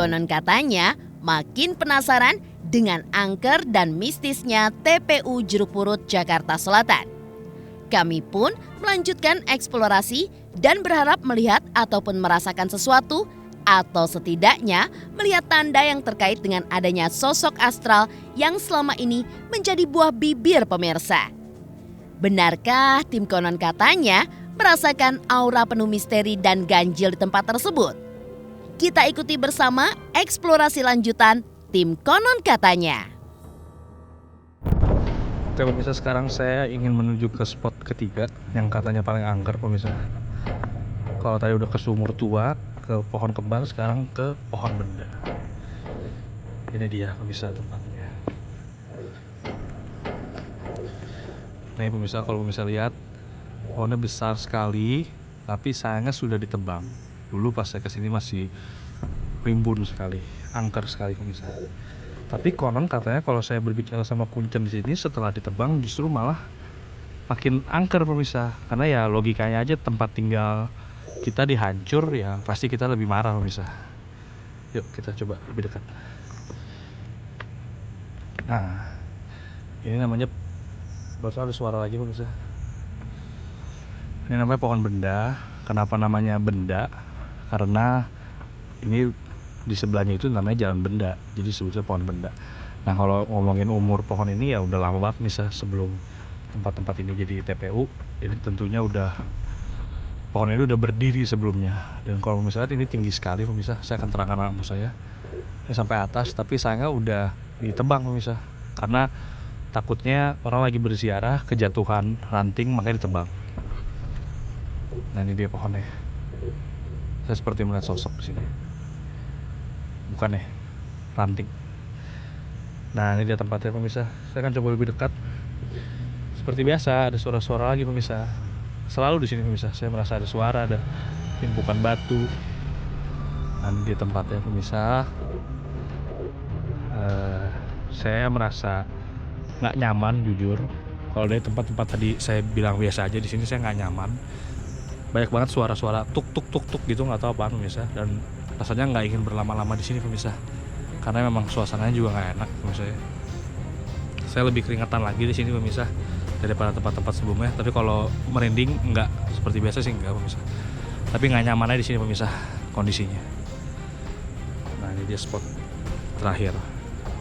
Konon katanya makin penasaran dengan angker dan mistisnya TPU Jeruk Purut, Jakarta Selatan. Kami pun melanjutkan eksplorasi dan berharap melihat ataupun merasakan sesuatu atau setidaknya melihat tanda yang terkait dengan adanya sosok astral yang selama ini menjadi buah bibir pemirsa. Benarkah tim Konon Katanya merasakan aura penuh misteri dan ganjil di tempat tersebut? Kita ikuti bersama eksplorasi lanjutan tim Konon Katanya. Oke pemirsa, sekarang saya ingin menuju ke spot ketiga yang katanya paling angker pemirsa. Kalau tadi udah ke sumur tua, ke pohon kembar, sekarang ke pohon benda. Ini dia pemirsa tempatnya. Nih pemirsa, kalau pemirsa lihat pohonnya besar sekali, tapi sayangnya sudah ditebang. Dulu pas saya kesini masih rimbun sekali, angker sekali pemirsa. Tapi konon katanya kalau saya berbicara sama kuncen di sini setelah ditebang justru malah makin angker pemirsa. Karena ya logikanya aja tempat tinggal kita dihancur ya pasti kita lebih marah pemirsa. Yuk kita coba lebih dekat. Nah, ini namanya baru ada suara lagi pemirsa. Ini namanya pohon benda. Kenapa namanya benda? Karena ini di sebelahnya itu namanya jalan benda, jadi sebutnya pohon benda. Nah kalau ngomongin umur pohon ini ya udah lama banget pemirsa, sebelum tempat-tempat ini jadi TPU. Ini tentunya udah pohon ini udah berdiri sebelumnya. Dan kalau misalnya ini tinggi sekali pemirsa, saya akan terangkan lampu saya ini sampai atas, tapi sayangnya udah ditebang pemirsa. Karena takutnya orang lagi berziarah kejatuhan ranting makanya ditebang. Nah ini dia pohonnya. Saya seperti melihat sosok di sini. Bukan ya, ranting. Nah ini dia tempatnya pemirsa. Saya akan coba lebih dekat. Seperti biasa ada suara-suara lagi pemirsa. Selalu di sini pemirsa. Saya merasa ada suara, ada timbukan batu. Nah ini dia tempatnya pemirsa. Saya merasa nggak nyaman jujur. Kalau dari tempat-tempat tadi saya bilang biasa aja, di sini saya nggak nyaman. Banyak banget suara-suara tuk tuk tuk tuk gitu, nggak tahu apaan pemirsa. Dan rasanya nggak ingin berlama-lama di sini pemirsa. Karena memang suasananya juga nggak enak pemirsa. Saya lebih keringetan lagi di sini pemirsa daripada tempat-tempat sebelumnya. Tapi kalau merinding nggak seperti biasa sih, nggak pemirsa. Tapi nggak nyaman aja di sini pemirsa kondisinya. Nah ini dia spot terakhir.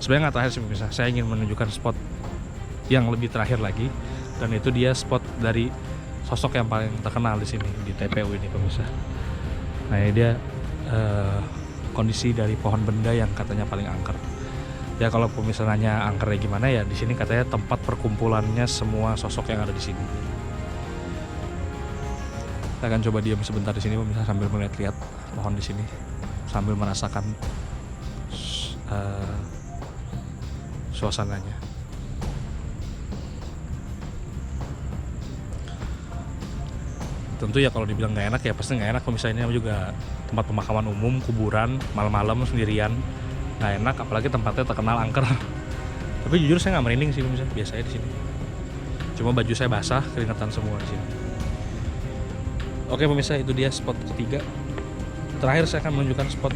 Sebenarnya nggak terakhir sih pemirsa. Saya ingin menunjukkan spot yang lebih terakhir lagi, dan itu dia spot dari sosok yang paling terkenal di sini di TPU ini pemirsa. Nah ini dia kondisi dari pohon benda yang katanya paling angker. Ya kalau pemirsa nanya angkernya gimana, ya di sini katanya tempat perkumpulannya semua sosok yang ada di sini. Saya akan coba diam sebentar di sini pemirsa sambil melihat-lihat pohon di sini, sambil merasakan suasananya. Tentu ya kalau dibilang nggak enak ya pasti nggak enak. Misalnya ini juga tempat pemakaman umum, kuburan, malam-malam sendirian, nggak enak. Apalagi tempatnya terkenal angker. Tapi jujur saya nggak merinding sih misalnya, biasanya di sini. Cuma baju saya basah, keringetan semua di sini. Oke pemirsa, itu dia spot ketiga. Terakhir saya akan menunjukkan spot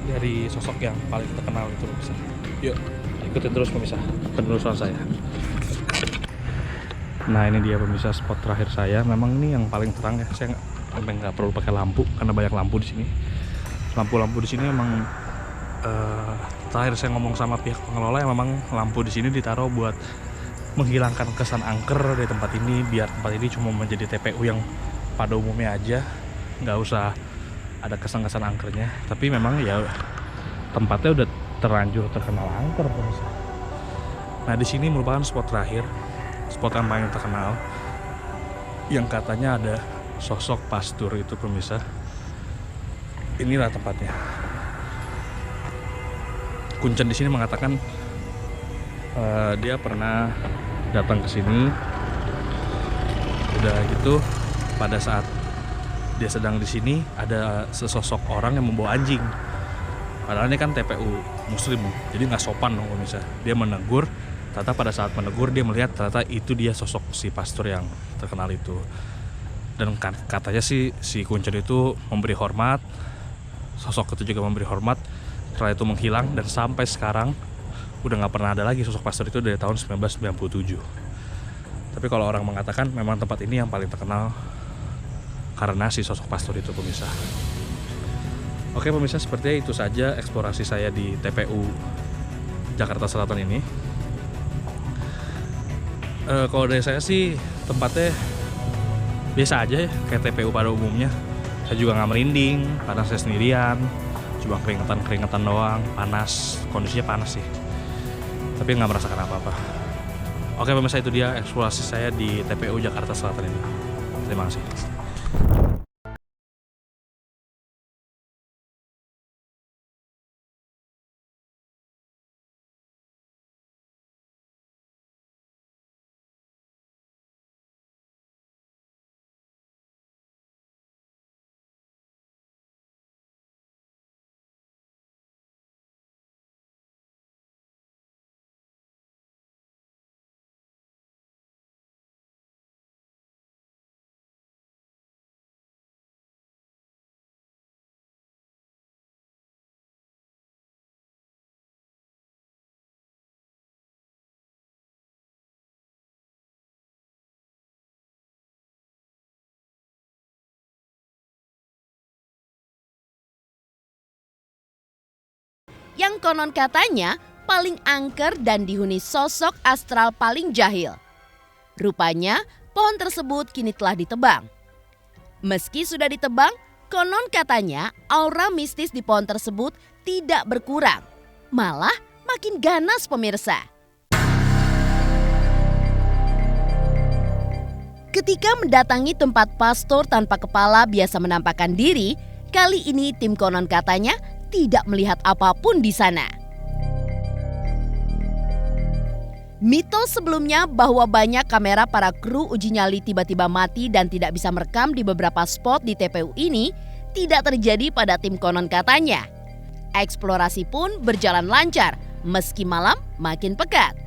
dari sosok yang paling terkenal itu pemirsa. Yuk ikutin terus pemirsa penelusuran saya. Nah ini dia pemirsa spot terakhir saya. Memang ini yang paling terang ya. Saya nggak perlu pakai lampu karena banyak lampu di sini. Lampu-lampu di sini memang terakhir saya ngomong sama pihak pengelola yang memang lampu di sini ditaruh buat menghilangkan kesan angker dari tempat ini, biar tempat ini cuma menjadi TPU yang pada umumnya aja, nggak usah ada kesan-kesan angkernya. Tapi memang ya tempatnya udah terlanjur terkenal angker pemirsa. Nah di sini merupakan spot terakhir, spot yang paling terkenal, yang katanya ada sosok pastur itu pemirsa. Inilah tempatnya. Kuncen di sini mengatakan dia pernah datang ke sini. Udah gitu, pada saat dia sedang di sini ada sesosok orang yang membawa anjing. Padahal ini kan TPU Muslim, jadi nggak sopan dong pemirsa. Dia menegur. Ternyata pada saat menegur dia melihat ternyata itu dia sosok si pastor yang terkenal itu. Dan katanya sih si Kuncen itu memberi hormat, sosok itu juga memberi hormat, Setelah itu menghilang dan sampai sekarang udah nggak pernah ada lagi sosok pastor itu dari tahun 1997. Tapi kalau orang mengatakan memang tempat ini yang paling terkenal karena si sosok pastor itu, pemirsa. Oke pemirsa, sepertinya itu saja eksplorasi saya di TPU Jakarta Selatan ini. Kalau dari saya sih tempatnya biasa aja ya, kayak TPU pada umumnya. Saya juga nggak merinding karena saya sendirian, cuma keringetan doang, panas, kondisinya panas sih, tapi nggak merasakan apa-apa. Oke pemirsa, itu dia eksplorasi saya di TPU Jakarta Selatan ini. Terima kasih. Yang konon katanya paling angker dan dihuni sosok astral paling jahil. Rupanya pohon tersebut kini telah ditebang. Meski sudah ditebang, konon katanya aura mistis di pohon tersebut tidak berkurang, malah makin ganas pemirsa. Ketika mendatangi tempat pastor tanpa kepala biasa menampakkan diri, kali ini tim konon katanya tidak melihat apapun di sana. Mitos sebelumnya bahwa banyak kamera para kru uji nyali tiba-tiba mati dan tidak bisa merekam di beberapa spot di TPU ini tidak terjadi pada tim konon katanya. Eksplorasi pun berjalan lancar meski malam makin pekat.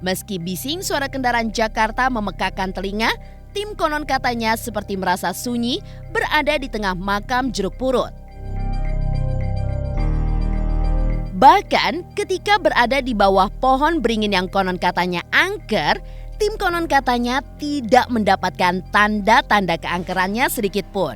Meski bising suara kendaraan Jakarta memekakan telinga, tim konon katanya seperti merasa sunyi berada di tengah makam jeruk purut. Bahkan ketika berada di bawah pohon beringin yang konon katanya angker, tim konon katanya tidak mendapatkan tanda-tanda keangkerannya sedikit pun.